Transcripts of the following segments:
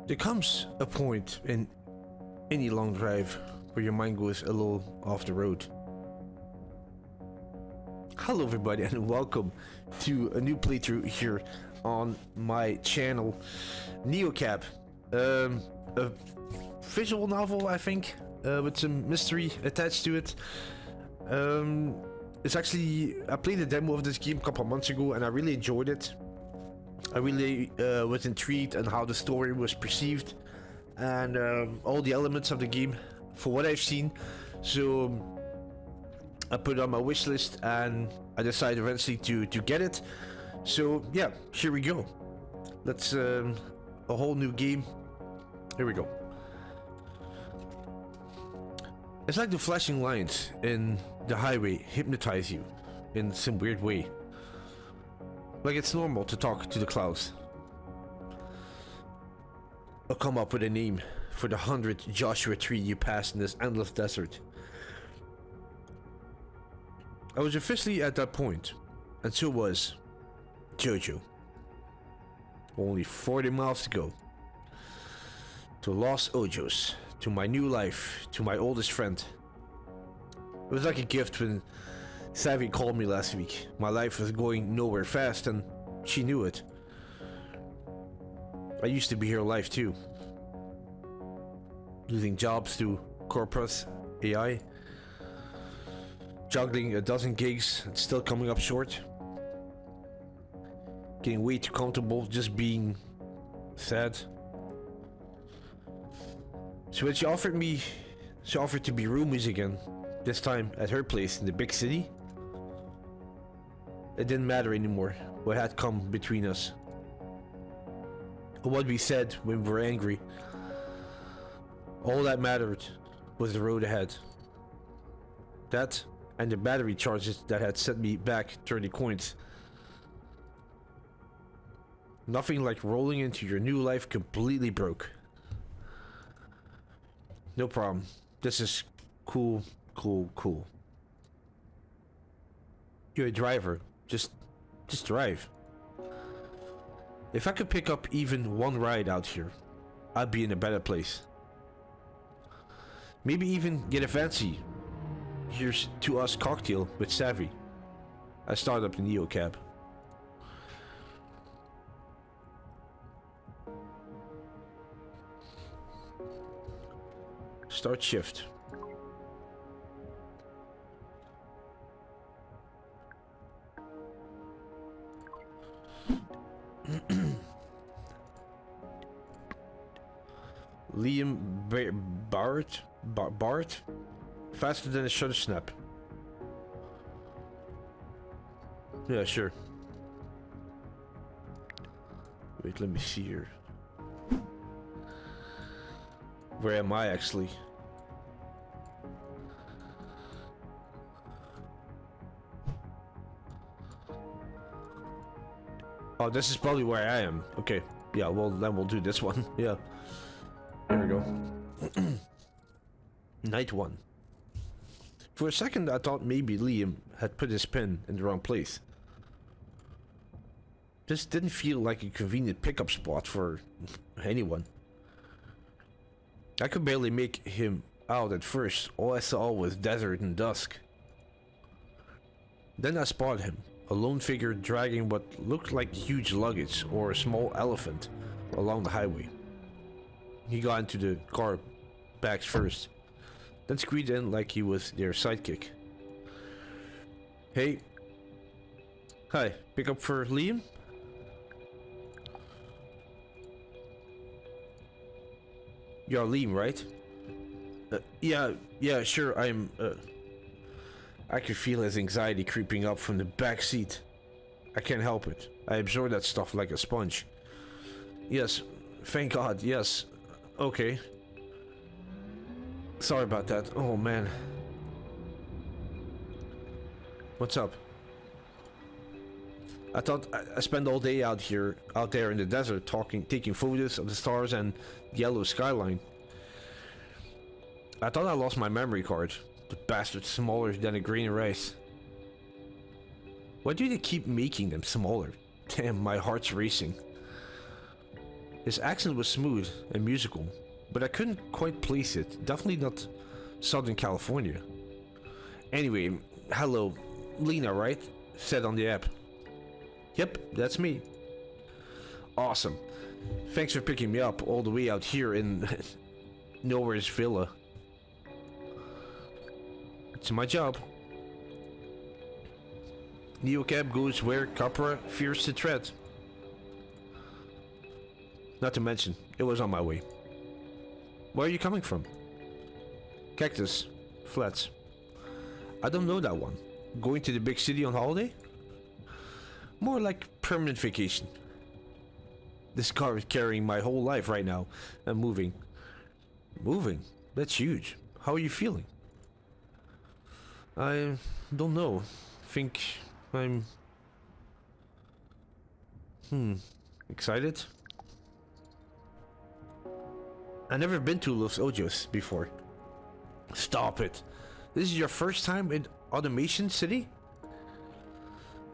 There comes a point in any long drive where your mind goes a little off the road. Hello everybody and welcome to a new playthrough here on my channel, Neocab. A visual novel, I think, with some mystery attached to it. It's actually, I played a demo of this game a couple of months ago and I really enjoyed it. I really was intrigued on how the story was perceived and all the elements of the game for what I've seen. So I put it on my wish list and I decided eventually to get it. So yeah, here we go. Let's a whole new game. Here we go. It's like the flashing lines in the highway hypnotize you in some weird way. Like it's normal to talk to the clouds. I'll come up with a name for the 100th Joshua tree you pass in this endless desert. I was officially at that point, and so was Jojo. Only 40 miles to go. To Los Ojos, to my new life, to my oldest friend. It was like a gift when Savvy called me last week. My life was going nowhere fast and she knew it. I used to be her life too. Losing jobs to corporate AI. Juggling a dozen gigs and still coming up short. Getting way too comfortable just being sad. So when she offered to be roomies again, this time at her place in the big city. It didn't matter anymore what had come between us. Or what we said when we were angry. All that mattered was the road ahead. That and the battery charges that had set me back 30 coins. Nothing like rolling into your new life completely broke. No problem. This is cool. You're a driver. Just drive. If I could pick up even one ride out here, I'd be in a better place. Maybe even get a fancy here's to us cocktail with Savvy. I start up the Neocab. Start shift. Liam Bart? Faster than a shutter snap. Yeah, sure. Wait, let me see here. Where am I actually? Oh, this is probably where I am. Okay. Yeah, well, then we'll do this one. Yeah. There we go. Night 1. For a second, I thought maybe Liam had put his pin in the wrong place. This didn't feel like a convenient pickup spot for anyone. I could barely make him out at first. All I saw was desert and dusk. Then I spotted him, a lone figure dragging what looked like huge luggage or a small elephant along the highway. He got into the car bags first, then squeezed in like he was their sidekick. Hey. Hi, pick up for Liam? You're Liam, right? Yeah, sure, I'm, I could feel his anxiety creeping up from the back seat. I can't help it. I absorb that stuff like a sponge. Yes, thank God, yes. Okay. Sorry about that. Oh man. What's up? I thought I spent all day out there in the desert taking photos of the stars and the yellow skyline. I thought I lost my memory card. The bastard's smaller than a grain of rice. Why do they keep making them smaller? Damn, my heart's racing. His accent was smooth and musical, but I couldn't quite place it. Definitely not Southern California. Anyway, hello, Lina, right? Said on the app. Yep, that's me. Awesome. Thanks for picking me up all the way out here in Nowhere's Villa. It's my job. Neocab goes where Capra fears to tread. Not to mention, it was on my way. Where are you coming from? Cactus. Flats. I don't know that one. Going to the big city on holiday? More like permanent vacation. This car is carrying my whole life right now. I'm moving. Moving? That's huge. How are you feeling? I don't know. Think I'm... excited? I've never been to Los Ojos before. Stop it. This is your first time in Automation City?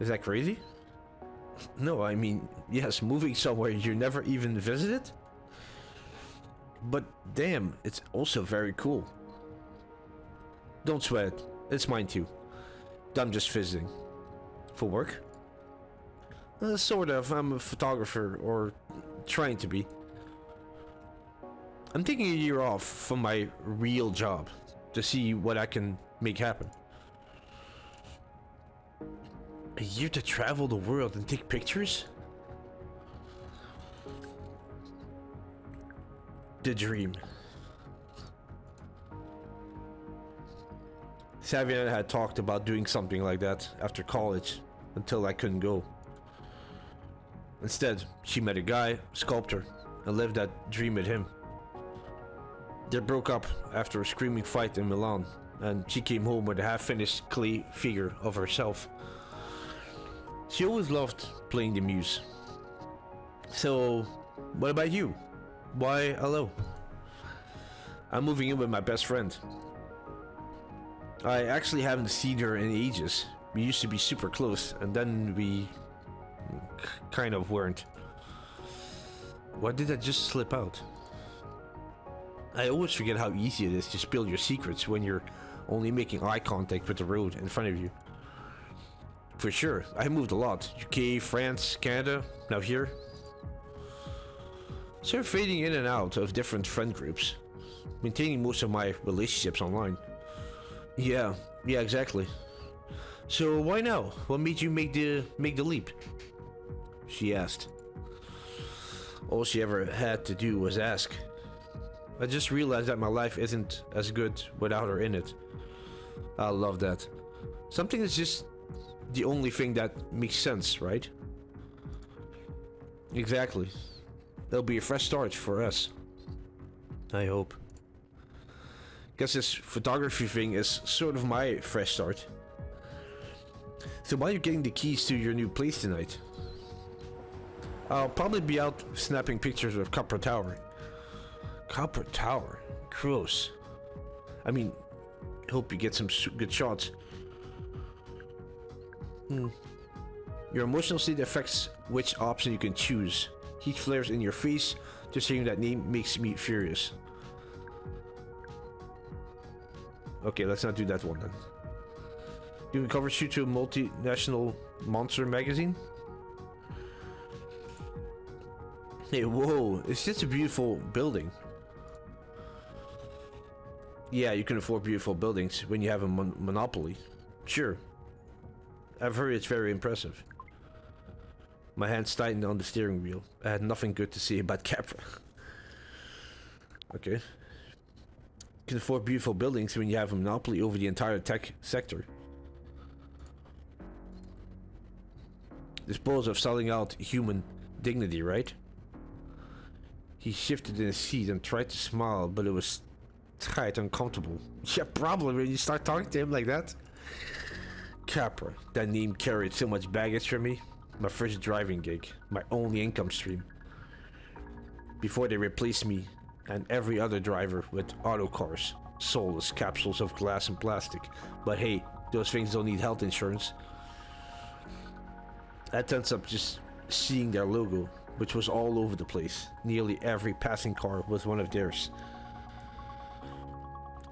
Is that crazy? No, I mean, yes, moving somewhere you never even visited? But damn, it's also very cool. Don't sweat it. It's mine too. I'm just visiting. For work? Sort of. I'm a photographer, or trying to be. I'm taking a year off from my real job to see what I can make happen. A year to travel the world and take pictures? The dream. Savvy and I had talked about doing something like that after college, until I couldn't go. Instead, she met a guy, sculptor, and lived that dream with him. They broke up after a screaming fight in Milan, and she came home with a half-finished clay figure of herself. She always loved playing the muse. So, what about you? Why hello? I'm moving in with my best friend. I actually haven't seen her in ages. We used to be super close, and then we kind of weren't. Why did that just slip out? I always forget how easy it is to spill your secrets when you're only making eye contact with the road in front of you. For sure, I moved a lot. UK, France, Canada, now here. So I'm fading in and out of different friend groups, maintaining most of my relationships online. Yeah, exactly. So why now? What made you make the leap? She asked. All she ever had to do was ask. I just realized that my life isn't as good without her in it. I love that. Something is just the only thing that makes sense, right? Exactly. It'll be a fresh start for us. I hope. Guess this photography thing is sort of my fresh start. So why are you getting the keys to your new place tonight? I'll probably be out snapping pictures of Copper Tower. Copper Tower? Gross. I mean, hope you get some good shots. Your emotional state affects which option you can choose. Heat flares in your face. Just hearing that name makes me furious. Okay, let's not do that one then. Doing cover shoot to a multinational monster magazine? Hey, whoa, it's just a beautiful building. Yeah, you can afford beautiful buildings when you have a monopoly. Sure. I've heard it's very impressive. My hands tightened on the steering wheel. I had nothing good to say about Capra. Okay. You can afford beautiful buildings when you have a monopoly over the entire tech sector. Dispose of selling out human dignity, right? He shifted in his seat and tried to smile, but it was tight, uncomfortable. Yeah, probably when you start talking to him like that. Capra, that name carried so much baggage for me. My first driving gig, my only income stream. Before they replaced me and every other driver with auto cars, soulless capsules of glass and plastic. But hey, those things don't need health insurance. That ends up just seeing their logo, which was all over the place. Nearly every passing car was one of theirs.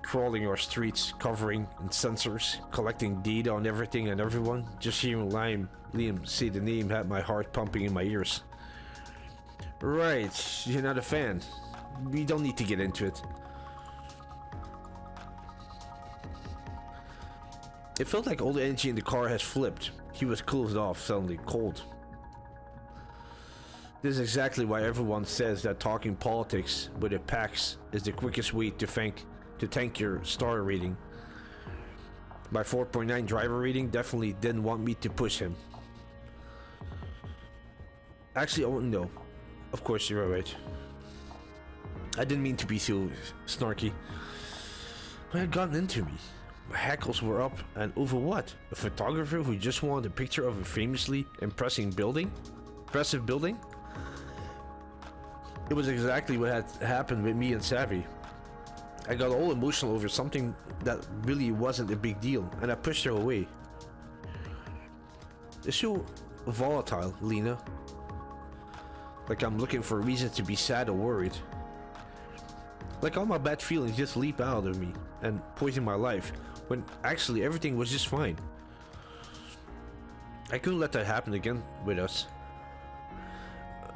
Crawling our streets, covering in sensors, collecting data on everything and everyone. Just hearing Liam say the name had my heart pumping in my ears. Right, you're not a fan. We don't need to get into it. It felt like all the energy in the car has flipped. He was closed off, suddenly cold. This is exactly why everyone says that talking politics with a PAX is the quickest way to tank your star rating. My 4.9 driver rating definitely didn't want me to push him. Actually, oh no. Of course you're right. I didn't mean to be so snarky. What had gotten into me? My hackles were up, and over what? A photographer who just wanted a picture of a famously impressive building? It was exactly what had happened with me and Savvy. I got all emotional over something that really wasn't a big deal, and I pushed her away. It's so volatile, Lina. Like I'm looking for a reason to be sad or worried. Like all my bad feelings just leap out of me and poison my life, when actually everything was just fine. I couldn't let that happen again with us.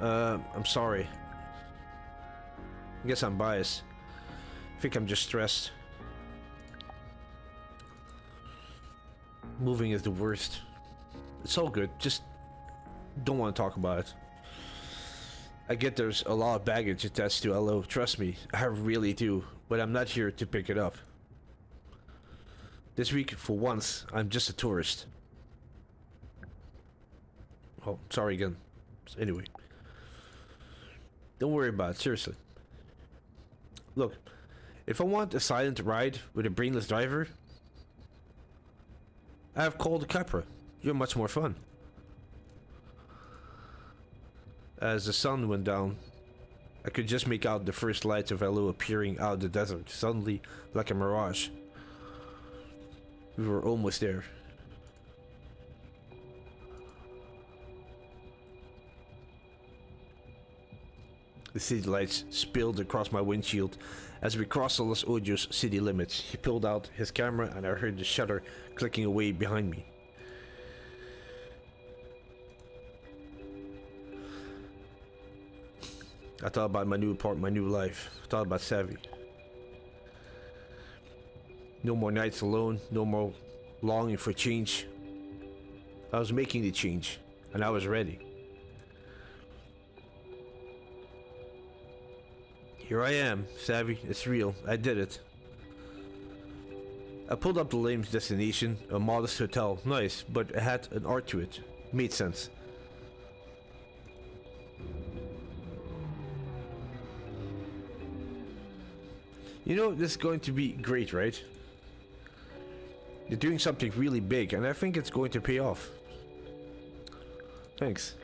I'm sorry. I guess I'm biased. I think I'm just stressed. Moving is the worst. It's all good, just don't want to talk about it. I get there's a lot of baggage attached to LO, trust me, I really do, but I'm not here to pick it up. This week, for once, I'm just a tourist. Oh, sorry again. Anyway. Don't worry about it, seriously. Look, if I want a silent ride with a brainless driver, I have called Capra. You're much more fun. As the sun went down, I could just make out the first lights of LO appearing out of the desert, suddenly like a mirage. We were almost there. The city lights spilled across my windshield as we crossed the Los Ojos city limits. He pulled out his camera and I heard the shutter clicking away behind me. I thought about my new apartment, my new life. I thought about Savvy. No more nights alone, no more longing for change. I was making the change, and I was ready. Here I am, Savvy, it's real, I did it. I pulled up the lame's destination, a modest hotel, nice, but it had an art to it. Made sense. You know, this is going to be great, right? You're doing something really big, and I think it's going to pay off. Thanks.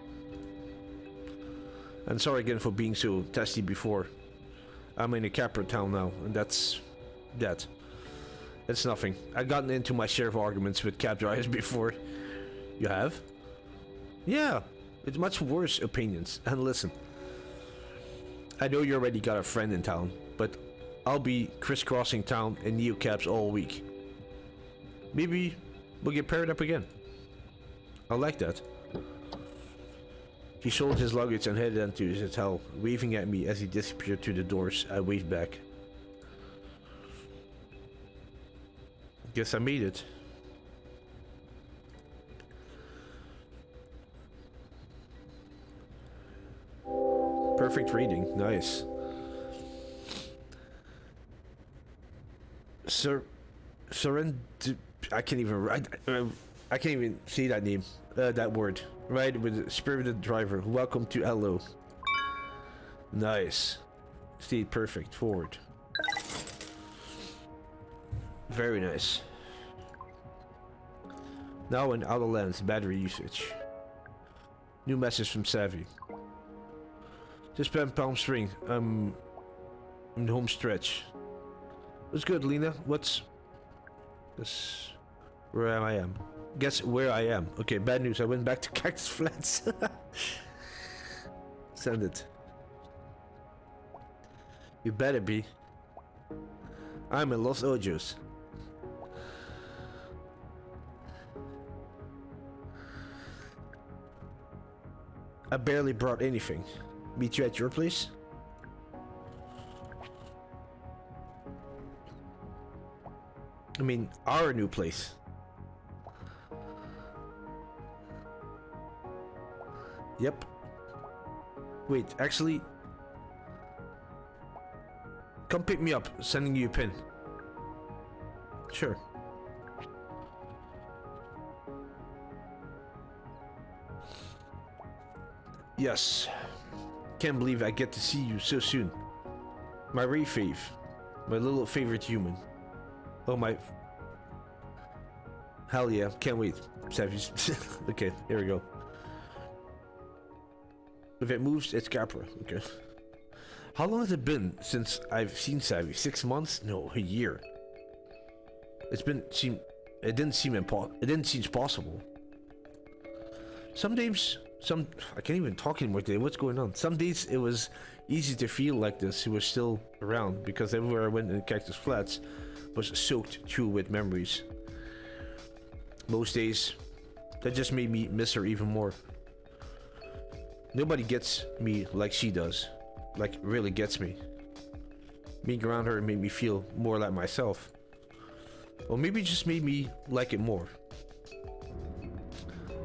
And sorry again for being so testy before. I'm in a Capra town now, and that's that. It's nothing. I've gotten into my share of arguments with cab drivers before. You have? Yeah, it's much worse opinions. And listen, I know you already got a friend in town, but I'll be crisscrossing town in neocabs all week. Maybe we'll get paired up again. I like that. He sold his luggage and headed into his hotel, waving at me as he disappeared through the doors. I waved back. Guess I made it. Perfect reading, nice. I can't even say that name, that word. Right, with a spirited driver. Welcome to LO. Nice. Stayed perfect. Forward. Very nice. Now in outer lands, battery usage. New message from Savvy. Just spent Palm Spring. In the home stretch. What's good, Lina? What's this? Where I am? Guess where I am. Okay, bad news. I went back to Cactus Flats. Send it. You better be. I'm in Los Ojos. I barely brought anything. Meet you at your place? I mean, our new place. Yep. Wait, actually... Come pick me up, sending you a pin. Sure. Yes. Can't believe I get to see you so soon. My Ray fave. My little favorite human. Oh my... Hell yeah, can't wait. Savage. Okay, here we go. If it moves, it's Capra. Okay. How long has it been since I've seen Savvy? 6 months? No, a year. It didn't seem possible. Some days, I can't even talk anymore today. What's going on? Some days it was easy to feel like this. He was still around because everywhere I went in Cactus Flats was soaked through with memories. Most days, that just made me miss her even more. Nobody gets me like she does. Like, really gets me. Being around her made me feel more like myself. Or maybe it just made me like it more.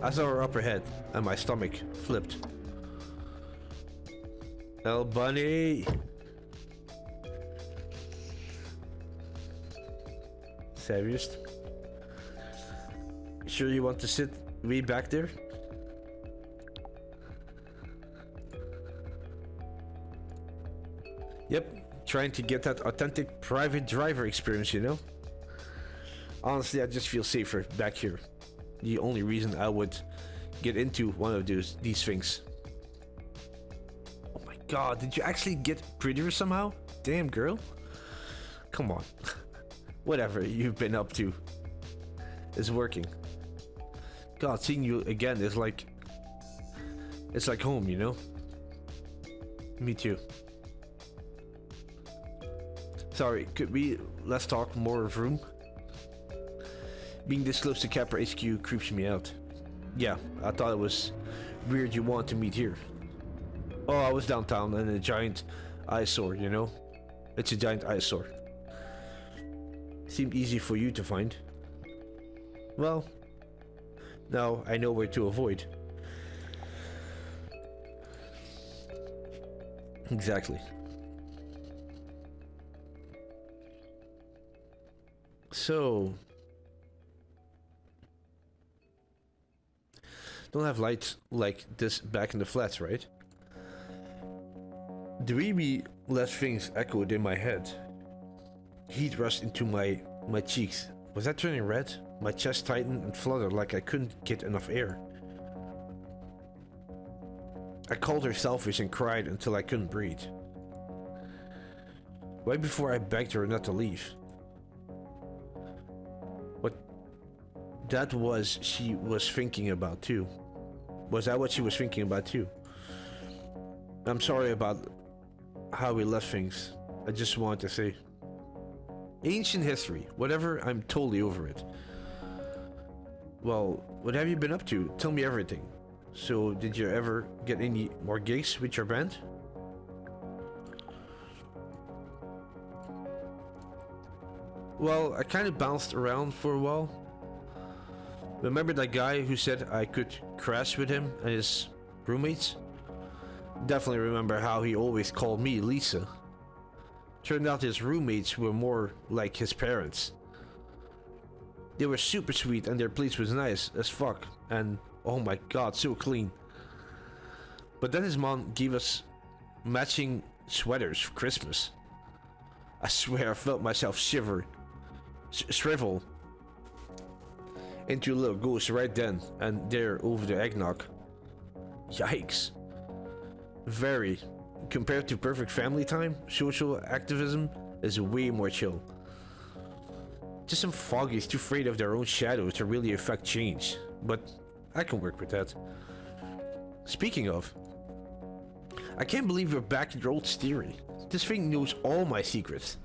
I saw her up her head, and my stomach flipped. El Bunny! Savviest. Sure you want to sit way back there? Yep, trying to get that authentic private driver experience, you know? Honestly, I just feel safer back here. The only reason I would get into one of these things. Oh my god, did you actually get prettier somehow? Damn, girl. Come on. Whatever you've been up to is working. God, seeing you again is like... It's like home, you know? Me too. Sorry, could we... Let's talk more of room? Being this close to Capra HQ creeps me out. Yeah, I thought it was weird you wanted to meet here. Oh, I was downtown and a giant eyesore, you know? It's a giant eyesore. Seemed easy for you to find. Well, now I know where to avoid. Exactly. So... Don't have lights like this back in the flats, right? Dreamy last things echoed in my head. Heat rushed into my cheeks. Was that turning red? My chest tightened and fluttered like I couldn't get enough air. I called her selfish and cried until I couldn't breathe. Right before I begged her not to leave. That was she was thinking about too. Was that what she was thinking about too? I'm sorry about how we left things. I just wanted to say. Ancient history. Whatever, I'm totally over it. Well, what have you been up to? Tell me everything. So, did you ever get any more gigs with your band? Well, I kind of bounced around for a while. Remember that guy who said I could crash with him and his roommates? Definitely remember how he always called me Lisa. Turned out his roommates were more like his parents. They were super sweet and their place was nice as fuck and oh my god, so clean. But then his mom gave us matching sweaters for Christmas. I swear I felt myself shrivel into a little ghost right then and there over the eggnog. Yikes. Very. Compared to perfect family time, social activism is way more chill. Just some foggies too afraid of their own shadows to really affect change. But I can work with that. Speaking of, I can't believe you're back in your old steering. This thing knows all my secrets.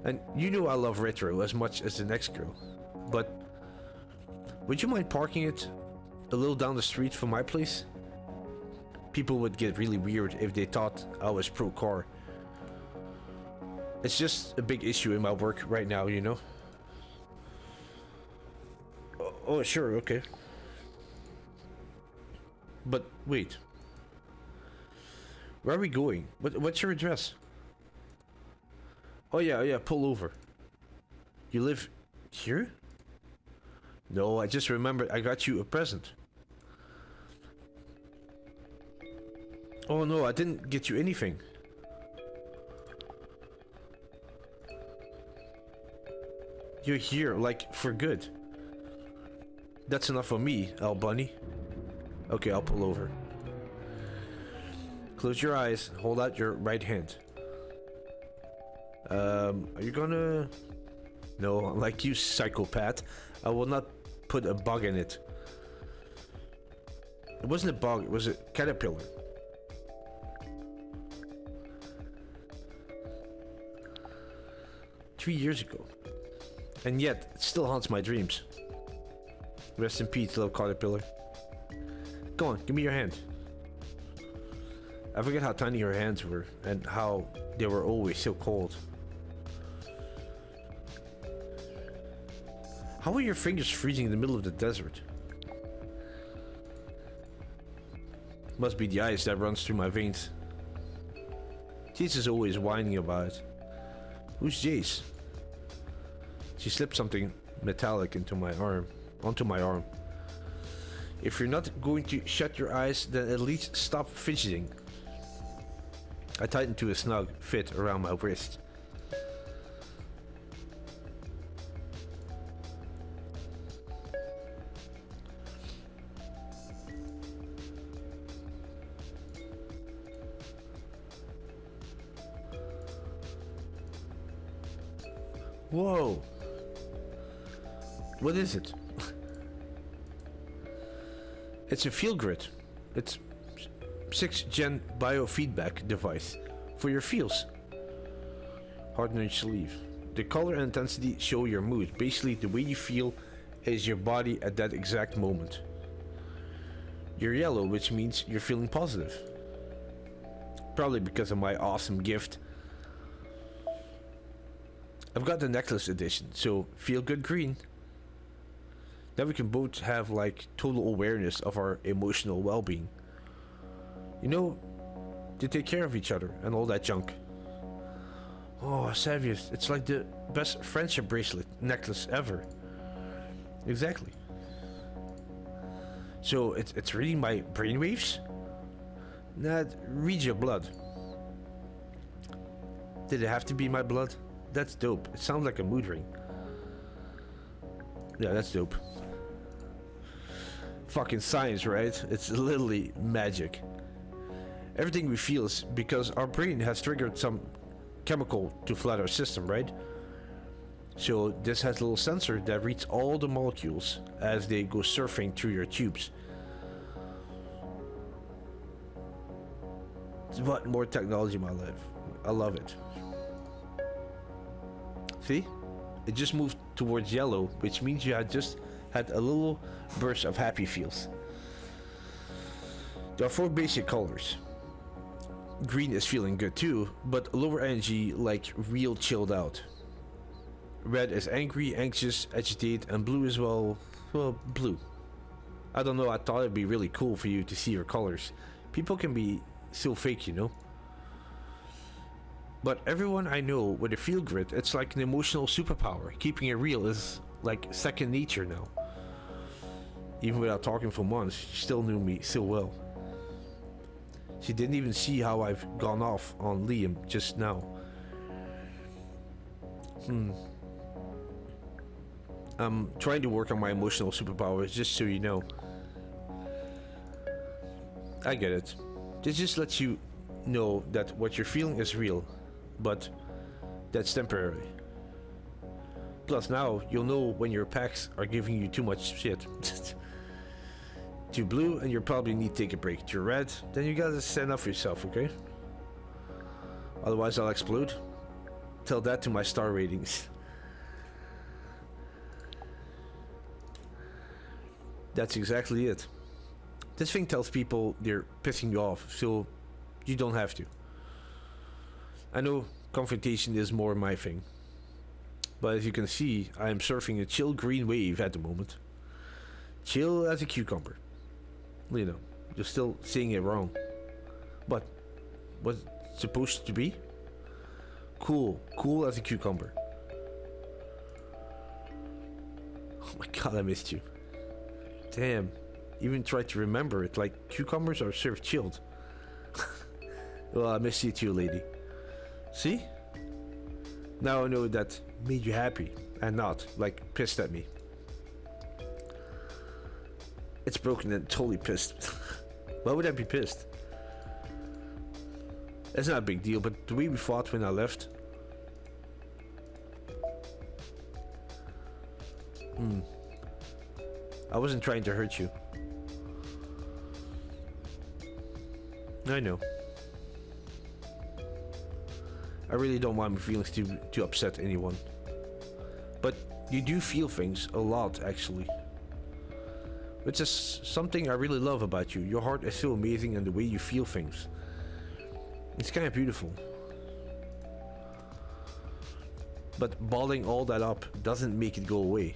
And you know I love retro as much as the next girl. But would you mind parking it a little down the street from my place? People would get really weird if they thought I was pro car. It's just a big issue in my work right now, you know? Oh, sure, okay. But wait. Where are we going? What's your address? Oh yeah, pull over. You live here? No, I just remembered I got you a present. Oh no, I didn't get you anything. You're here, like, for good. That's enough for me, Al Bunny. Okay, I'll pull over. Close your eyes, hold out your right hand. Are you gonna... No, like you psychopath. I will not put a bug in it. It wasn't a bug, it was a caterpillar. Three years ago. And yet, it still haunts my dreams. Rest in peace, little caterpillar. Go on, give me your hand. I forget how tiny her hands were, and how they were always so cold. How are your fingers freezing in the middle of the desert? Must be the ice that runs through my veins. Jace is always whining about it. Who's Jace? She slipped something metallic onto my arm. If you're not going to shut your eyes, then at least stop fidgeting. I tightened to a snug fit around my wrist. Whoa! What is it? It's a field grid. It's 6th gen biofeedback device for your feels. Harden your sleeve. The color and intensity show your mood. Basically, the way you feel is your body at that exact moment. You're yellow, which means you're feeling positive. Probably because of my awesome gift. I've got the necklace edition, so feel good green. Then we can both have like total awareness of our emotional well-being. You know, they take care of each other and all that junk. Oh, Savius, it's like the best friendship bracelet necklace ever. Exactly. So it's reading my brainwaves? Nah, it reads your blood. Did it have to be my blood? That's dope. It sounds like a mood ring. Yeah, that's dope. Fucking science, right? It's literally magic. Everything we feel is because our brain has triggered some chemical to flood our system, right? So this has a little sensor that reads all the molecules as they go surfing through your tubes. What more technology in my life? I love it. See? It just moved towards yellow, which means you had just had a little burst of happy feels. There are 4 basic colors. Green is feeling good too, but lower energy, like real chilled out. Red is angry, anxious, agitated, and blue is well, blue. I don't know, I thought it'd be really cool for you to see your colors. People can be so fake, you know? But everyone I know with a field grid, it's like an emotional superpower. Keeping it real is like second nature now. Even without talking for months, she still knew me so well. She didn't even see how I've gone off on Liam just now. I'm trying to work on my emotional superpowers, just so you know. I get it. This just lets you know that what you're feeling is real, but that's temporary. Plus now, you'll know when your packs are giving you too much shit. To blue, and you probably need to take a break. To red, then you gotta stand up for yourself, okay? Otherwise I'll explode. Tell that to my star ratings. That's exactly it. This thing tells people they're pissing you off, so you don't have to. I know confrontation is more my thing. But as you can see, I am surfing a chill green wave at the moment. Chill as a cucumber. You know, you're still saying it wrong. But what's it supposed to be? Cool. Cool as a cucumber. Oh my god, I missed you. Damn. Even tried to remember it, like cucumbers are served chilled. Well, I miss you too, lady. See? Now I know that made you happy and not, like, pissed at me. It's broken and totally pissed. Why would I be pissed? It's not a big deal, but the way we fought when I left. I wasn't trying to hurt you. I know. I really don't want my feelings to upset anyone. But you do feel things a lot, actually. Which is something I really love about you. Your heart is so amazing and the way you feel things. It's kind of beautiful. But balling all that up doesn't make it go away.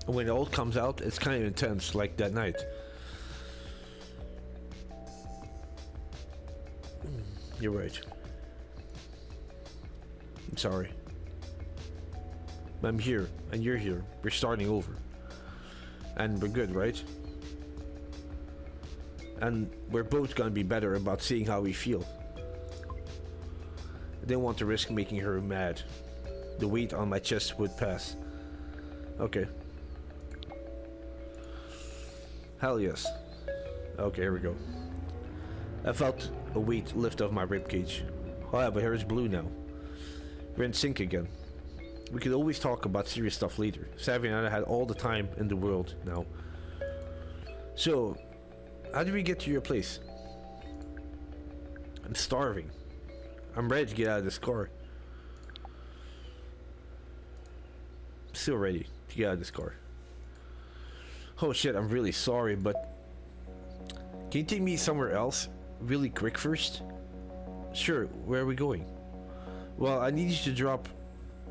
And when it all comes out, it's kind of intense, like that night. You're right. I'm sorry. I'm here, and you're here. We're starting over. And we're good, right? And we're both gonna be better about seeing how we feel. I didn't want to risk making her mad. The weight on my chest would pass. Okay. Hell yes. Okay, here we go. I felt a weight lift off my ribcage. Oh yeah, but here it's blue now. We're in sync again. We could always talk about serious stuff later. Savvy and I had all the time in the world now. So, how did we get to your place? I'm starving. I'm ready to get out of this car. I'm still ready to get out of this car. Oh shit, I'm really sorry, but can you take me somewhere else really quick first? Sure, where are we going? Well, I need you to drop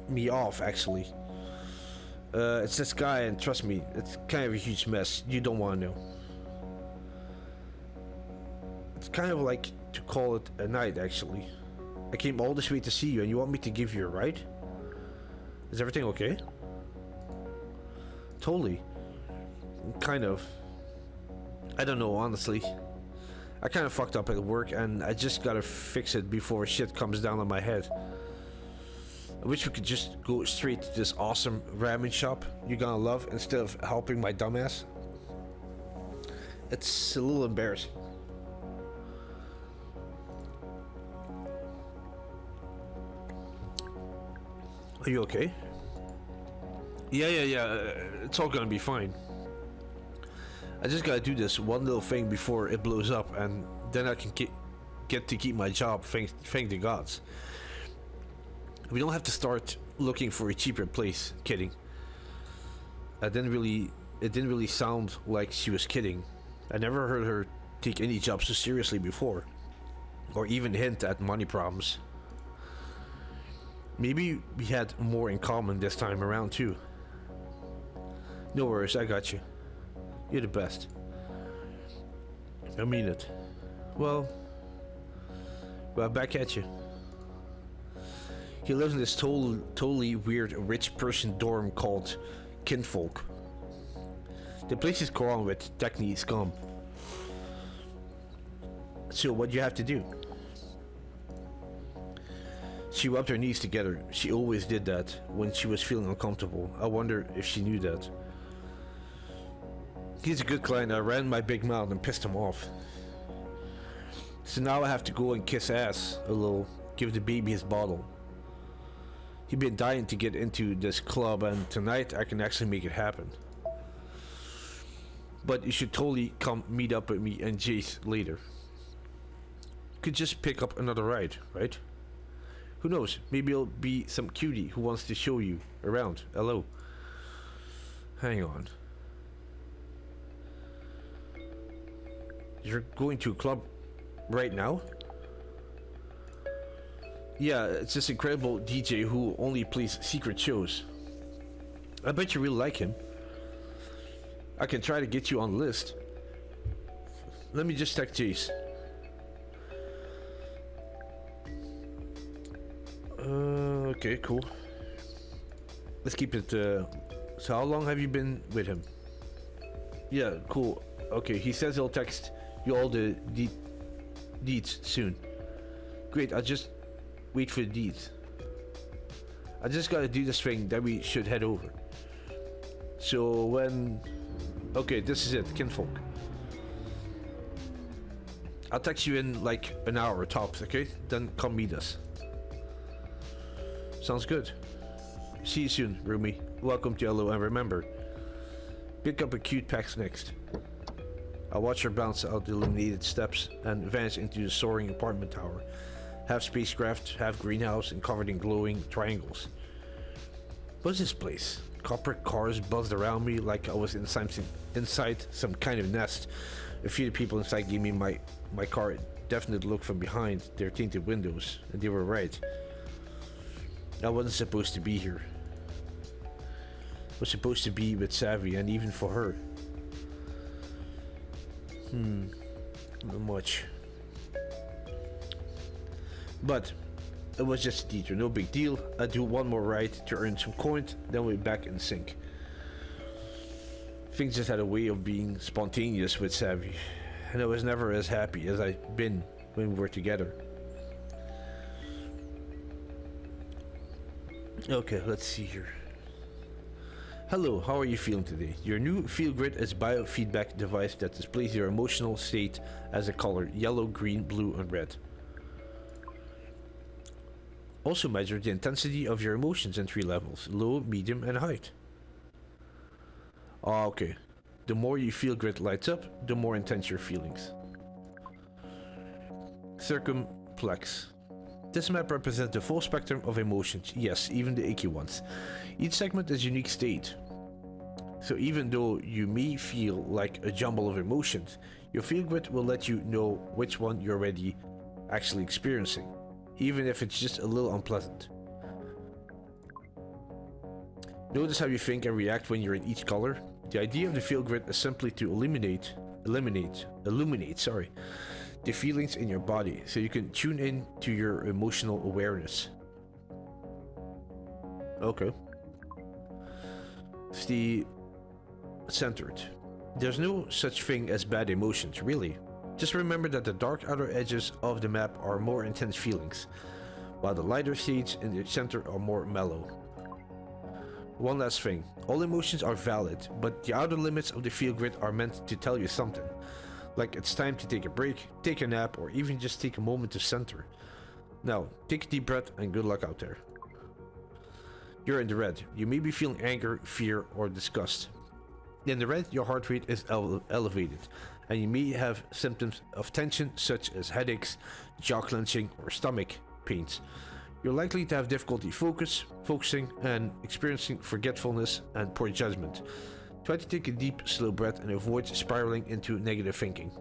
me off, actually. It's this guy, and trust me, it's kind of a huge mess. You don't want to know. It's kind of like to call it a night, actually. I came all this way to see you, and you want me to give you a ride? Is everything okay? Totally. Kind of. I don't know, honestly. I kind of fucked up at work, and I just gotta fix it before shit comes down on my head. I wish we could just go straight to this awesome ramen shop you're gonna love instead of helping my dumbass. It's a little embarrassing. Are you okay? Yeah. It's all gonna be fine. I just gotta do this one little thing before it blows up, and then I can get to keep my job. Thank the gods. We don't have to start looking for a cheaper place. Kidding. It didn't really sound like she was kidding. I never heard her take any job so seriously before, or even hint at money problems. Maybe we had more in common this time around too. No worries, I got you. You're the best. I mean it. Well, back at you. He lives in this totally weird rich person dorm called Kinfolk. The place is crawling with technique scum. So what do you have to do? She rubbed her knees together. She always did that when she was feeling uncomfortable. I wonder if she knew that. He's a good client. I ran my big mouth and pissed him off. So now I have to go and kiss ass a little, give the baby his bottle. He's been dying to get into this club, and tonight I can actually make it happen. But you should totally come meet up with me and Jace later. Could just pick up another ride, right? Who knows? Maybe it'll be some cutie who wants to show you around. Hello. Hang on. You're going to a club right now? Yeah, it's this incredible DJ who only plays secret shows. I bet you really like him. I can try to get you on the list. Let me just text Jace. Okay, cool. Let's keep it. So how long have you been with him? Yeah, cool. Okay, he says he'll text you all the deeds soon. Great, I'll just wait for the deeds. I just gotta do this thing, then we should head over. So when... Okay, this is it, kinfolk. I'll text you in like an hour tops, okay? Then come meet us. Sounds good. See you soon, Rumi. Welcome to Yellow, and remember, pick up a cute pack next. I'll watch her bounce out the illuminated steps and vanish into the soaring apartment tower. Half spacecraft, half greenhouse, and covered in glowing triangles. What's this place? Copper cars buzzed around me like I was inside some kind of nest. A few of the people inside gave me my car a definite look from behind their tinted windows, and they were right. I wasn't supposed to be here. I was supposed to be with Savvy, and even for her. Not much. But it was just a detour, no big deal. I'd do one more ride to earn some coins, then we're back in sync. Things just had a way of being spontaneous with Savvy, and I was never as happy as I'd been when we were together. Okay, let's see here. Hello, how are you feeling today? Your new Feel Grid is a biofeedback device that displays your emotional state as a color: yellow, green, blue, and red. Also measure the intensity of your emotions in 3 levels: low, medium, and height. Ah, okay. The more your Feel Grid lights up, the more intense your feelings. Circumplex. This map represents the full spectrum of emotions, yes, even the icky ones. Each segment is a unique state. So even though you may feel like a jumble of emotions, your Feel Grid will let you know which one you're already actually experiencing, even if it's just a little unpleasant. Notice how you think and react when you're in each color. The idea of the Feel Grid is simply to illuminate the feelings in your body, so you can tune in to your emotional awareness. Okay. Stay centered. There's no such thing as bad emotions, really. Just remember that the dark outer edges of the map are more intense feelings, while the lighter shades in the center are more mellow. One last thing, all emotions are valid, but the outer limits of the Feel Grid are meant to tell you something. Like it's time to take a break, take a nap, or even just take a moment to center. Now, take a deep breath and good luck out there. You're in the red. You may be feeling anger, fear, or disgust. In the red, your heart rate is elevated, and you may have symptoms of tension such as headaches, jaw clenching, or stomach pains. You're likely to have difficulty focusing, and experiencing forgetfulness and poor judgment. Try to take a deep, slow breath and avoid spiraling into negative thinking.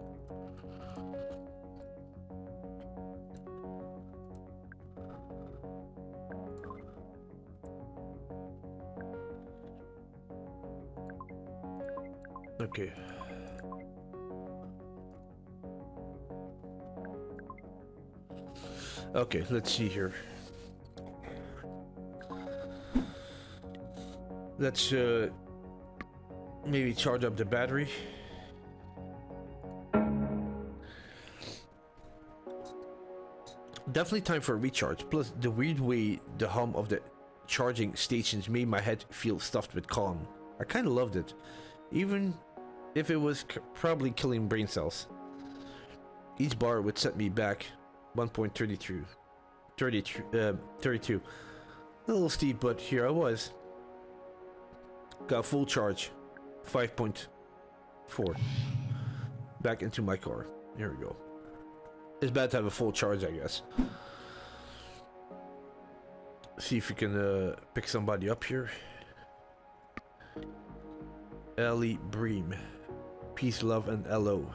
Okay. Okay, let's see here. Let's maybe charge up the battery. Definitely time for a recharge. Plus, the weird way the hum of the charging stations made my head feel stuffed with calm. I kind of loved it, even if it was probably killing brain cells. Each bar would set me back 1.32. 32. A little steep, but here I was. Got full charge. 5.2 4. Back into my car. Here we go. It's bad to have a full charge, I guess. See if we can pick somebody up here. Ellie Bream. Peace, love, and LO.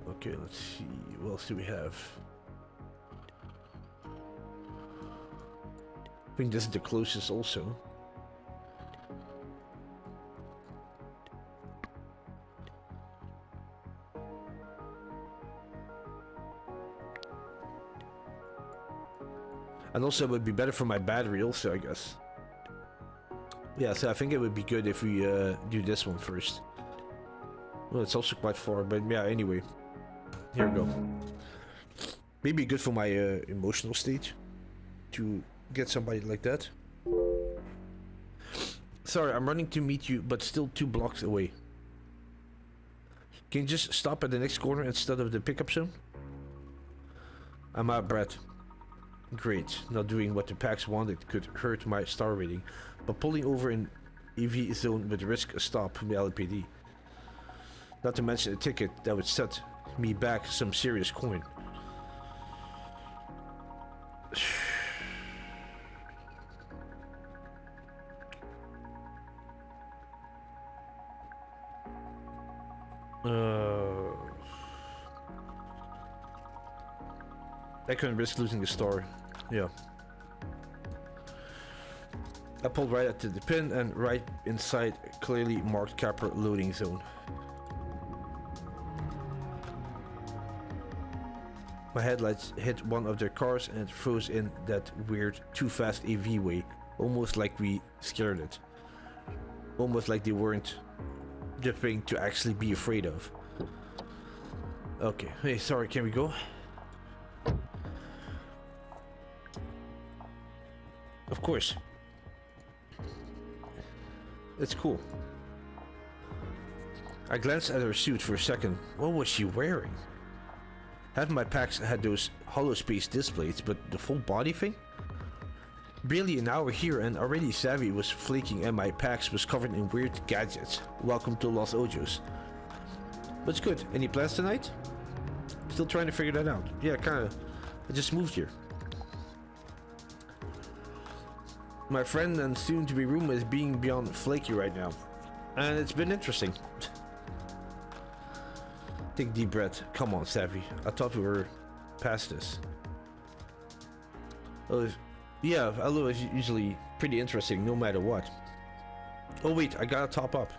Okay, let's see. What else do we have? I think this is the closest also. And also it would be better for my battery also, I guess. Yeah, so I think it would be good if we do this one first. Well, it's also quite far, but yeah, anyway. Here we go. Maybe good for my emotional state to get somebody like that. Sorry, I'm running to meet you, but still 2 blocks away. Can you just stop at the next corner instead of the pickup zone? I'm out of breath. Great, not doing what the packs wanted could hurt my star rating, but pulling over in EV zone would risk a stop from the LAPD. Not to mention a ticket that would set me back some serious coin. I couldn't risk losing the star. Yeah. I pulled right up to the pin and right inside a clearly marked Capra loading zone. My headlights hit one of their cars and froze in that weird too fast AV way, almost like we scared it. Almost like they weren't the thing to actually be afraid of. Okay, hey, sorry, can we go? Of course. It's cool. I glanced at her suit for a second. What was she wearing? Half my packs had those hollow space displays, but the full body thing? Barely an hour here and already Savvy was flaking and my packs was covered in weird gadgets. Welcome to Los Ojos. What's good? Any plans tonight? Still trying to figure that out. Yeah, kinda. I just moved here. My friend and soon-to-be roommate is being beyond flaky right now. And it's been interesting. Take a deep breath. Come on, Savvy. I thought we were past this. Oh, yeah, Hello is usually pretty interesting no matter what. Oh wait, I gotta top up.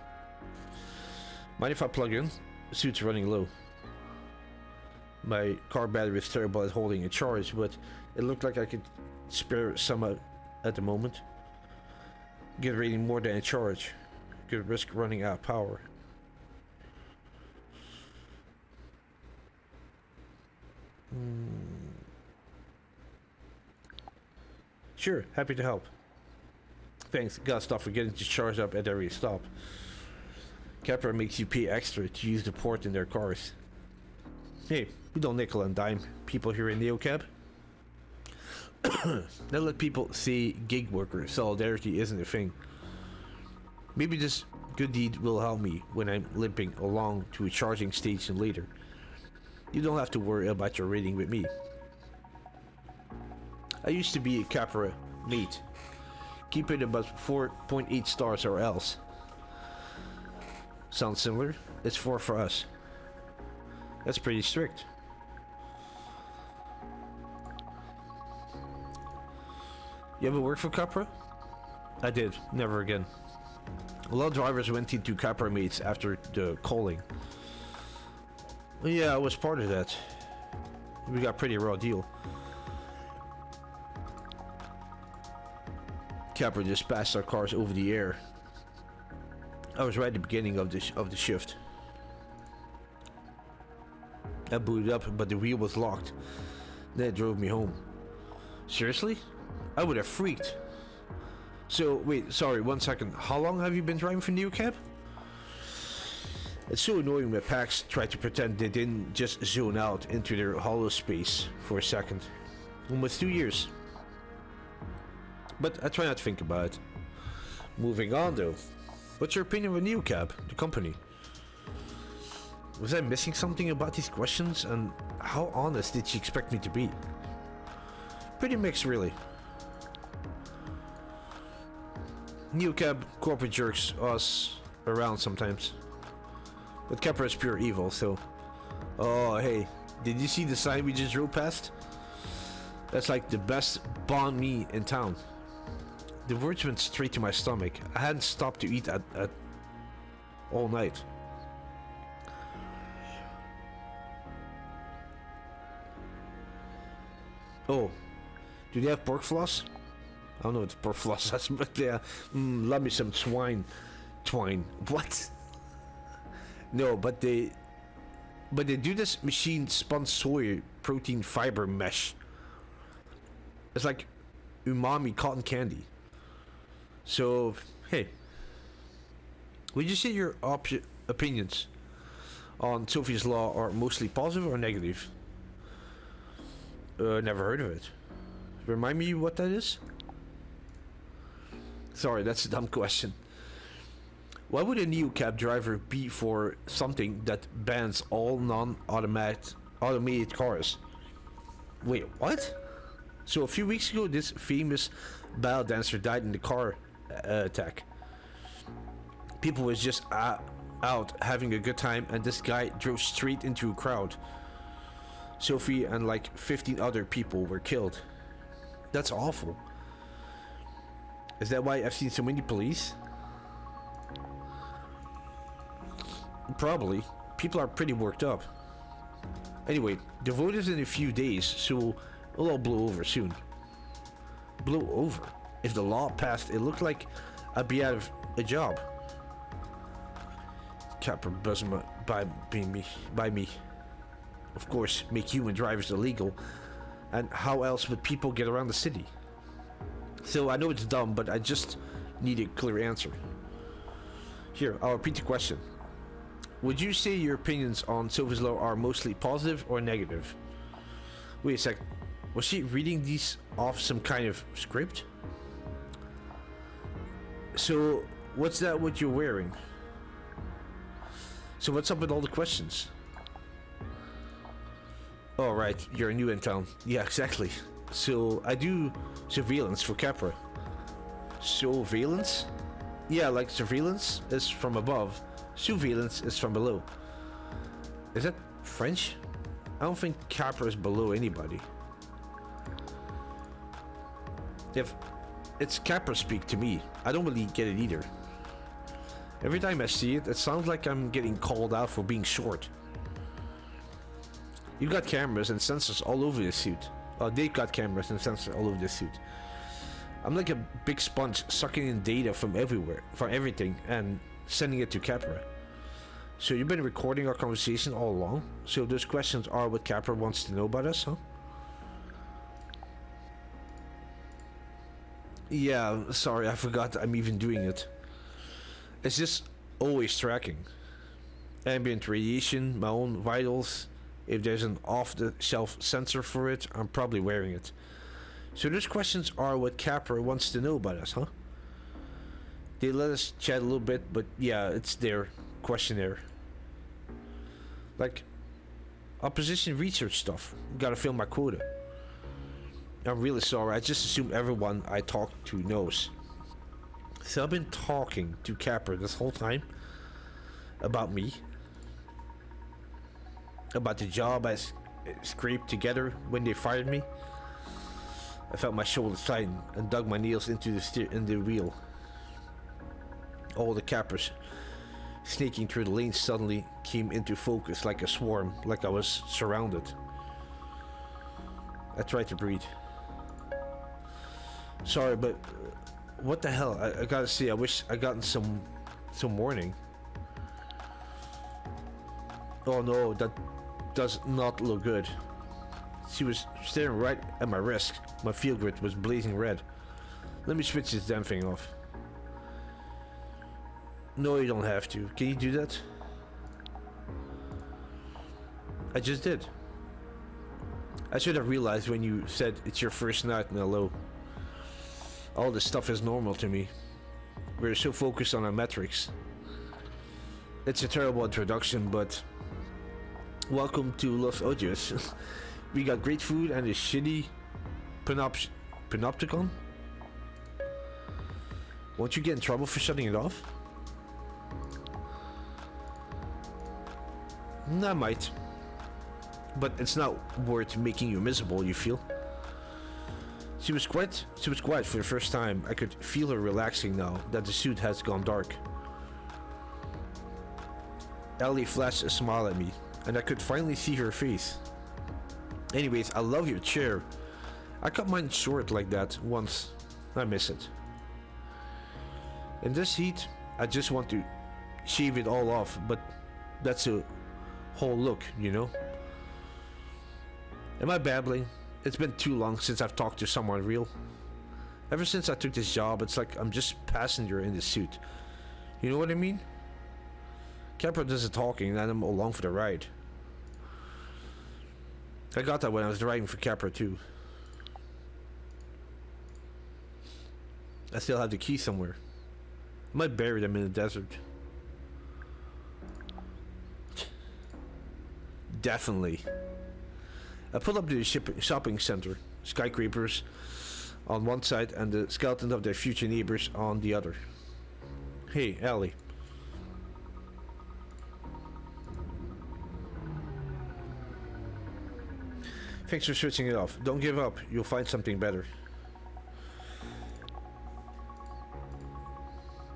Mind if I plug in? The suit's running low. My car battery is terrible at holding a charge, but it looked like I could spare some at the moment. Get rating more than a charge. Could risk running out of power. Sure, happy to help. Thanks, gotta stop forgetting to charge up at every stop. Capra makes you pay extra to use the port in their cars. Hey, we don't nickel and dime people here in NeoCab. Now let people say gig worker solidarity isn't a thing. Maybe this good deed will help me when I'm limping along to a charging station later. You don't have to worry about your rating with me. I used to be a Capra mate. Keep it about 4.8 stars or else. Sounds similar? It's 4 for us. That's pretty strict. You ever worked for Capra? I did, never again. A lot of drivers went into Capra mates after the calling. Yeah, I was part of that. We got a pretty raw deal. Capra just passed our cars over the air. I was right at the beginning of the shift. I booted up, but the wheel was locked. Then it drove me home. Seriously? I would have freaked. So, wait, sorry, 1 second. How long have you been driving for NeoCab? It's so annoying when packs try to pretend they didn't just zone out into their hollow space for a second. Almost 2 years. But I try not to think about it. Moving on though. What's your opinion of Neocab, the company? Was I missing something about these questions, and how honest did she expect me to be? Pretty mixed, really. Neocab corporate jerks us around sometimes. But Capra is pure evil, so... Oh, hey, did you see the sign we just drove past? That's like the best banh mi in town. The words went straight to my stomach. I hadn't stopped to eat at all night. Oh, do they have pork floss? I don't know what pork floss is, but yeah, love me some twine. What? No, but they do this machine spun soy protein fiber mesh. It's like umami cotton candy. So, hey, would you say your opinions on Sophie's Law are mostly positive or negative? Never heard of it. Remind me what that is? Sorry, that's a dumb question. Why would a Neocab driver be for something that bans all non-automated cars? Wait, what? So a few weeks ago, this famous ballad dancer died in the car attack. People was just out having a good time, and this guy drove straight into a crowd. Sophie and like 15 other people were killed. That's awful. Is that why I've seen so many police? Probably. People are pretty worked up. Anyway, the vote is in a few days, so it'll all blow over soon. Blow over? If the law passed, it looked like I'd be out of a job. Capra buzzing by me. Of course, make human drivers illegal. And how else would people get around the city? So I know it's dumb, but I just need a clear answer. Here, I'll repeat the question. Would you say your opinions on Sophie's Law are mostly positive or negative? Wait a sec. Was she reading these off some kind of script? So, what's that what you're wearing? So what's up with all the questions? Oh right, you're new in town. Yeah, exactly. So I do surveillance for Capra. Surveillance? Yeah, like surveillance is from above. Surveillance is from below. Is that French? I don't think Capra is below anybody. If it's Capra speak to me, I don't really get it either. Every time I see it, it sounds like I'm getting called out for being short. You've got cameras and sensors all over the suit. Oh, they've got cameras and sensors all over the suit. I'm like a big sponge sucking in data from everywhere, from everything, and sending it to Capra. So you've been recording our conversation all along? So those questions are what Capra wants to know about us, huh? Yeah, sorry, I forgot I'm even doing it. It's just always tracking. Ambient radiation, my own vitals. If there's an off-the-shelf sensor for it, I'm probably wearing it. So those questions are what Capra wants to know about us, huh? They let us chat a little bit, but yeah, it's their questionnaire. Like, opposition research stuff. Gotta fill my quota. I'm really sorry, I just assumed everyone I talked to knows. So I've been talking to Capra this whole time about me, about the job I scraped together when they fired me. I felt my shoulders tighten and dug my nails into the wheel. All the Capras sneaking through the lanes suddenly came into focus like a swarm, like I was surrounded. I tried to breathe. Sorry, but what the hell? I gotta say, I wish I gotten some warning. Oh no, that does not look good. She was staring right at my wrist. My field grid was blazing red. Let me switch this damn thing off. No, you don't have to. Can you do that? I just did. I should have realized when you said it's your first night in LO. All this stuff is normal to me. We're so focused on our metrics. It's a terrible introduction, but welcome to Los Ojos. We got great food and a shitty panopticon. Won't you get in trouble for shutting it off? I might. But it's not worth making you miserable, you feel? She was quiet for the first time. I could feel her relaxing now that the suit has gone dark. Ellie flashed a smile at me, and I could finally see her face. Anyways, I love your chair. I cut mine short like that once. I miss it. In this heat, I just want to shave it all off, but that's a whole look, you know? Am I babbling? It's been too long since I've talked to someone real. Ever since I took this job, it's like I'm just passenger in the suit. You know what I mean? Capra does the talking and I'm along for the ride. I got that when I was driving for Capra too. I still have the key somewhere. I might bury them in the desert. Definitely. I pulled up to the shopping center. Skyscrapers on one side and the skeleton of their future neighbors on the other. Hey, Ellie. Thanks for switching it off. Don't give up. You'll find something better.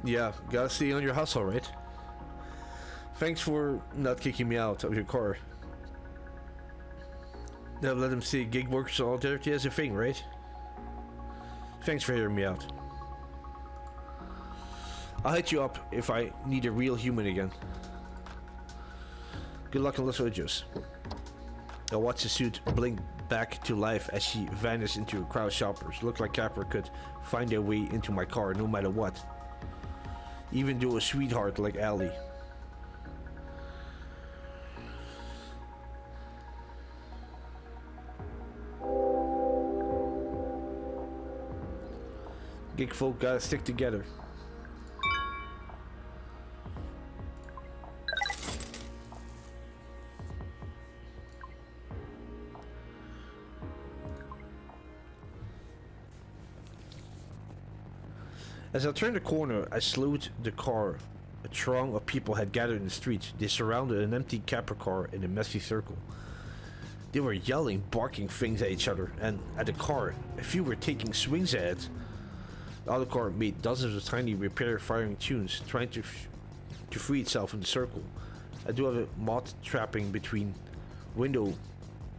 Yeah, gotta stay on your hustle, right? Thanks for not kicking me out of your car. Now let him see gig workers all dirty as a thing, right? Thanks for hearing me out. I'll hit you up if I need a real human again. Good luck in Los Ojos. I watched the suit blink back to life as she vanished into a crowd of shoppers. Looked like Capra could find their way into my car no matter what. Even though a sweetheart like Ellie. Gig folk gotta stick together. As I turned the corner, I slowed the car. A throng of people had gathered in the street. They surrounded an empty Capra car in a messy circle. They were yelling, barking things at each other and at the car. A few were taking swings at it. The other car made dozens of tiny repair firing tunes, trying to free itself in the circle. I do have a moth trapping between window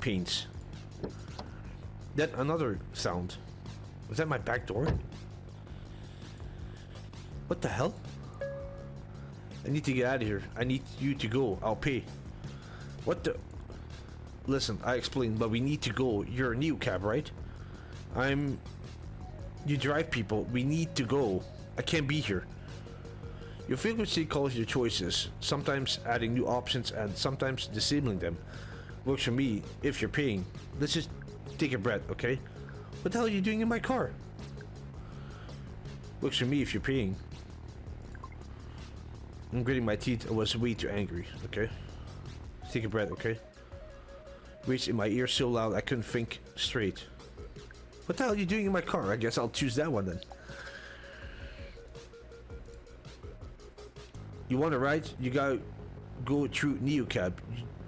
panes. Then another sound. Was that my back door? What the hell? I need to get out of here. I need you to go. I'll pay. What the? Listen, I explained, but we need to go. You're a new cab, right? You drive people. We need to go. I can't be here. Your frequency calls your choices. Sometimes adding new options and sometimes disabling them. Works for me if you're paying. Let's just take a breath, okay? What the hell are you doing in my car? Works for me if you're paying. I'm gritting my teeth. I was way too angry, okay? Take a breath, okay? Reached in my ear so loud I couldn't think straight. What the hell are you doing in my car? I guess I'll choose that one then. You want a ride? You gotta go through Neocab.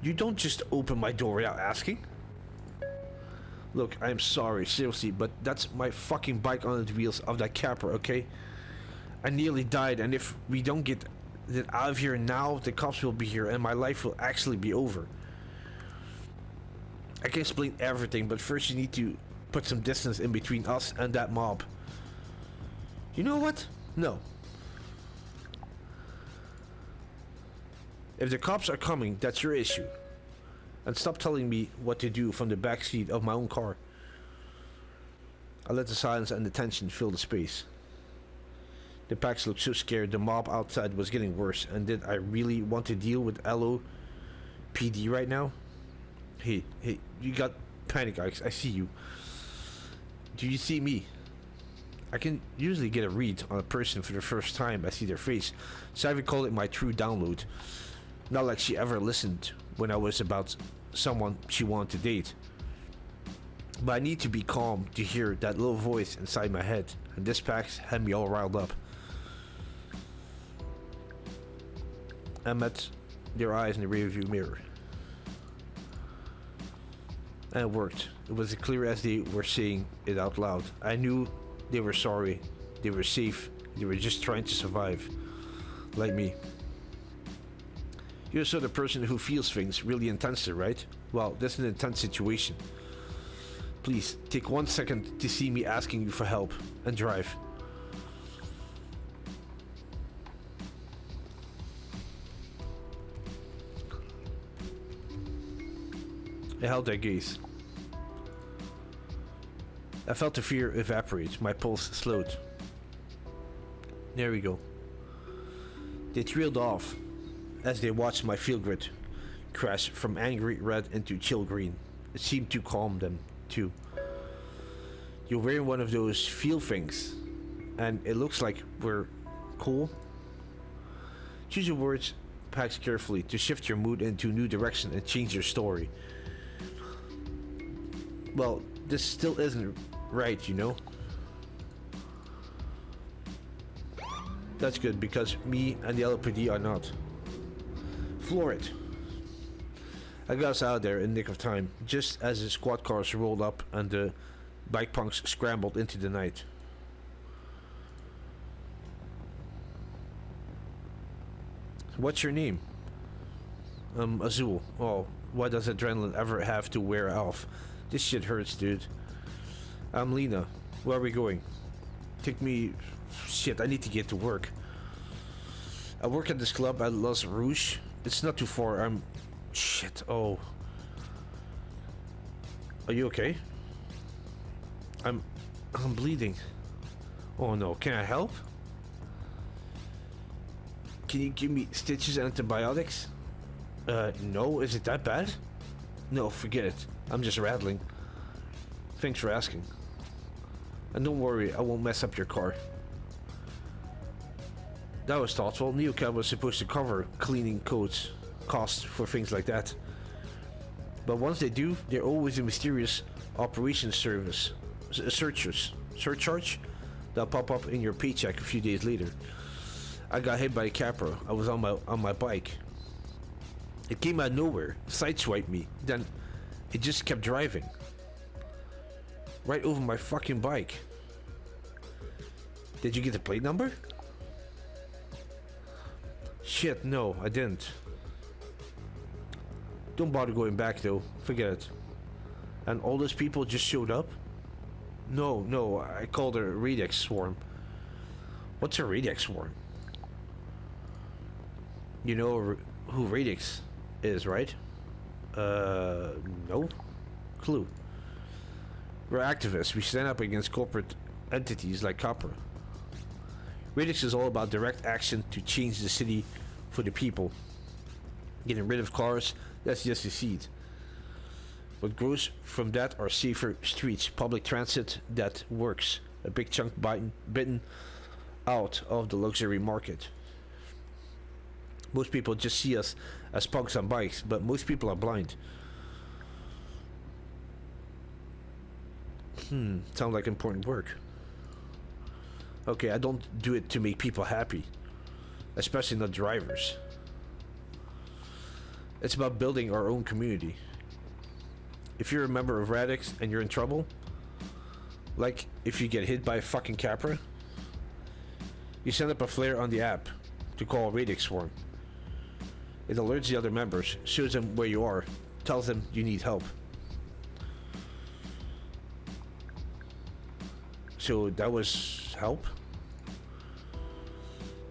You don't just open my door without asking. Look, I'm sorry, seriously, but that's my fucking bike on the wheels of that Capra, okay? I nearly died, and if we don't get it out of here now, the cops will be here, and my life will actually be over. I can explain everything, but first you need to put some distance in between us and that mob. You know what? No. If the cops are coming, that's your issue. And stop telling me what to do from the backseat of my own car. I let the silence and the tension fill the space. The packs looked so scared. The mob outside was getting worse. And did I really want to deal with LOPD right now? Hey, you got panic, Alex. I see you. Do you see me? I can usually get a read on a person for the first time I see their face, so I would call it my true download. Not like she ever listened when I was about someone she wanted to date. But I need to be calm to hear that little voice inside my head, and this pack had me all riled up. I met their eyes in the rearview mirror. And it worked. It was as clear as they were saying it out loud. I knew they were sorry, they were safe, they were just trying to survive. Like me. You're the sort of person who feels things really intensely, right? Well, that's an intense situation. Please, take 1 second to see me asking you for help, and drive. I held their gaze. I felt the fear evaporate, my pulse slowed. There we go. They trailed off as they watched my field grid crash from angry red into chill green. It seemed to calm them, too. You're wearing one of those feel things, and it looks like we're cool. Choose your words, packed carefully, to shift your mood into a new direction and change your story. Well, this still isn't right, you know? That's good, because me and the LAPD are not. Floor it. I got us out of there in the nick of time, just as the squad cars rolled up and the bike punks scrambled into the night. What's your name? Azul. Oh, why does adrenaline ever have to wear off? This shit hurts, dude. I'm Lina. Where are we going? Take me... Shit, I need to get to work. I work at this club at Los Rouge. It's not too far. Shit, oh. Are you okay? I'm bleeding. Oh no, can I help? Can you give me stitches and antibiotics? No, is it that bad? No, forget it. I'm just rattling. Thanks for asking. And don't worry, I won't mess up your car. That was thoughtful. NeoCab was supposed to cover cleaning costs for things like that. But once they do, they're always a mysterious operations service. Surcharge? That'll pop up in your paycheck a few days later. I got hit by a capper. I was on my bike. It came out of nowhere, sideswiped me, then it just kept driving. Right over my fucking bike. Did you get the plate number? Shit, no, I didn't. Don't bother going back though, forget it. And all those people just showed up? No, I called a Radix swarm. What's a Radix swarm? You know who Radix is, right? No clue. We're activists. We stand up against corporate entities like Copper. Radix is all about direct action to change the city for the people. Getting rid of cars, that's just the seed. What grows from that are safer streets, public transit that works, a big chunk bitten out of the luxury market. Most people just see us as punks on bikes, but most people are blind. Sounds like important work. Okay, I don't do it to make people happy, especially not drivers. It's about building our own community. If you're a member of Radix and you're in trouble, like if you get hit by a fucking Capra, you send up a flare on the app to call Radix Swarm. It alerts the other members, shows them where you are, tells them you need help. So that was help?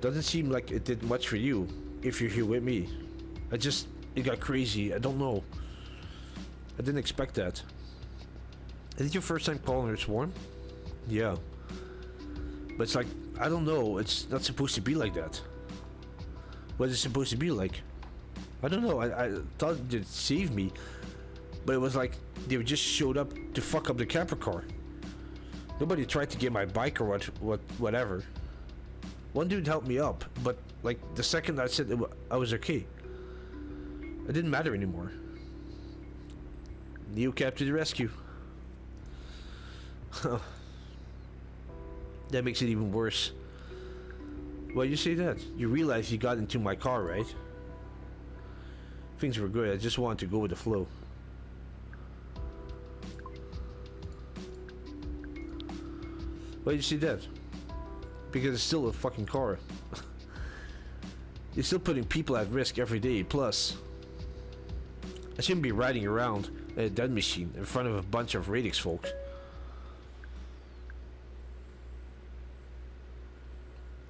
Doesn't seem like it did much for you, if you're here with me. It got crazy, I don't know. I didn't expect that. Is it your first time calling her Swarm? Yeah. But it's like, I don't know, it's not supposed to be like that. What is it supposed to be like? I don't know, I thought it'd save me. But it was like, they just showed up to fuck up the camper car. Nobody tried to get my bike or whatever. One dude helped me up, but like the second I said I was okay, it didn't matter anymore. Neocab to the rescue. That makes it even worse. Why you say that? You realize you got into my car, right? Things were good, I just wanted to go with the flow. Why you say that? Because it's still a fucking car. You're still putting people at risk every day, plus I shouldn't be riding around a dead machine in front of a bunch of Radix folks.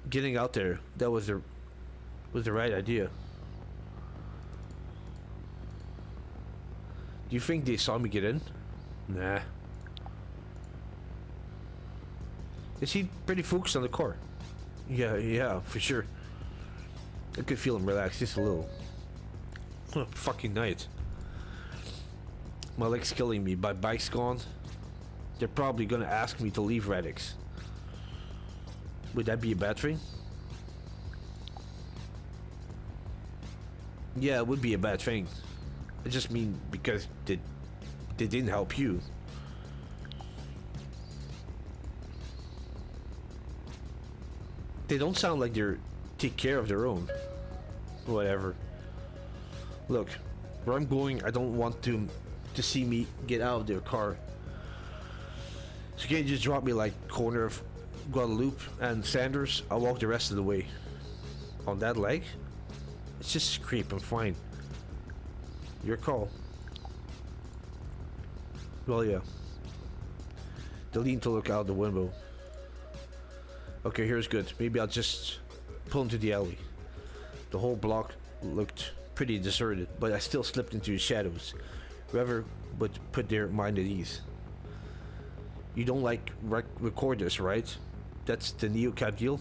Getting out there, that was the right idea. Do you think they saw me get in? Nah. They seem pretty focused on the car. Yeah, for sure. I could feel him relax just a little. Fucking night. My leg's killing me. My bike's gone. They're probably gonna ask me to leave Radix. Would that be a bad thing? Yeah, it would be a bad thing. I just mean because they didn't help you. They don't sound like they're take care of their own. Whatever. Look, where I'm going, I don't want to see me get out of their car. So can't you just drop me like corner of Guadalupe and Sanders? I'll walk the rest of the way. On that leg? It's just a creep, I'm fine. Your call. Well, yeah. They lean to look out the window. Okay, here's good. Maybe I'll just pull into the alley. The whole block looked pretty deserted, but I still slipped into the shadows. Whoever would put their mind at ease. You don't like record this, right? That's the Neocab deal?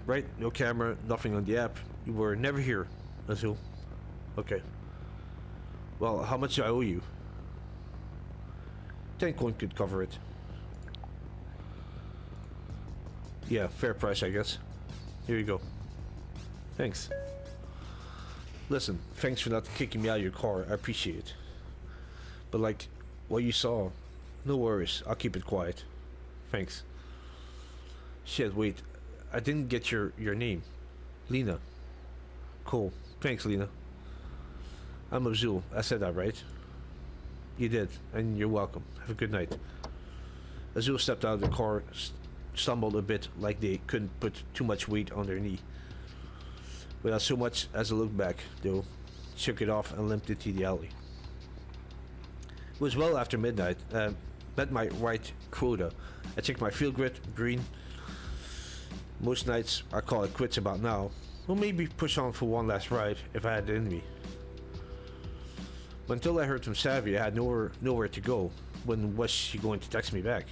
Right? No camera, nothing on the app. You were never here, Azul. Okay. Well, how much do I owe you? 10 coin could cover it. Yeah, fair price, I guess. Here you go. Thanks. Listen, thanks for not kicking me out of your car. I appreciate it. But like, what you saw, no worries. I'll keep it quiet. Thanks. Shit, wait. I didn't get your name. Lina. Cool. Thanks, Lina. I'm Azul. I said that right? You did, and you're welcome. Have a good night. Azul stepped out of the car, stumbled a bit like they couldn't put too much weight on their knee. Without so much as a look back, though, shook it off and limped into the alley. It was well after midnight. Met my right quota. I checked my field grid, green. Most nights I call it quits about now. Well, maybe push on for one last ride if I had it in me. But until I heard from Savvy, I had nowhere to go. When was she going to text me back?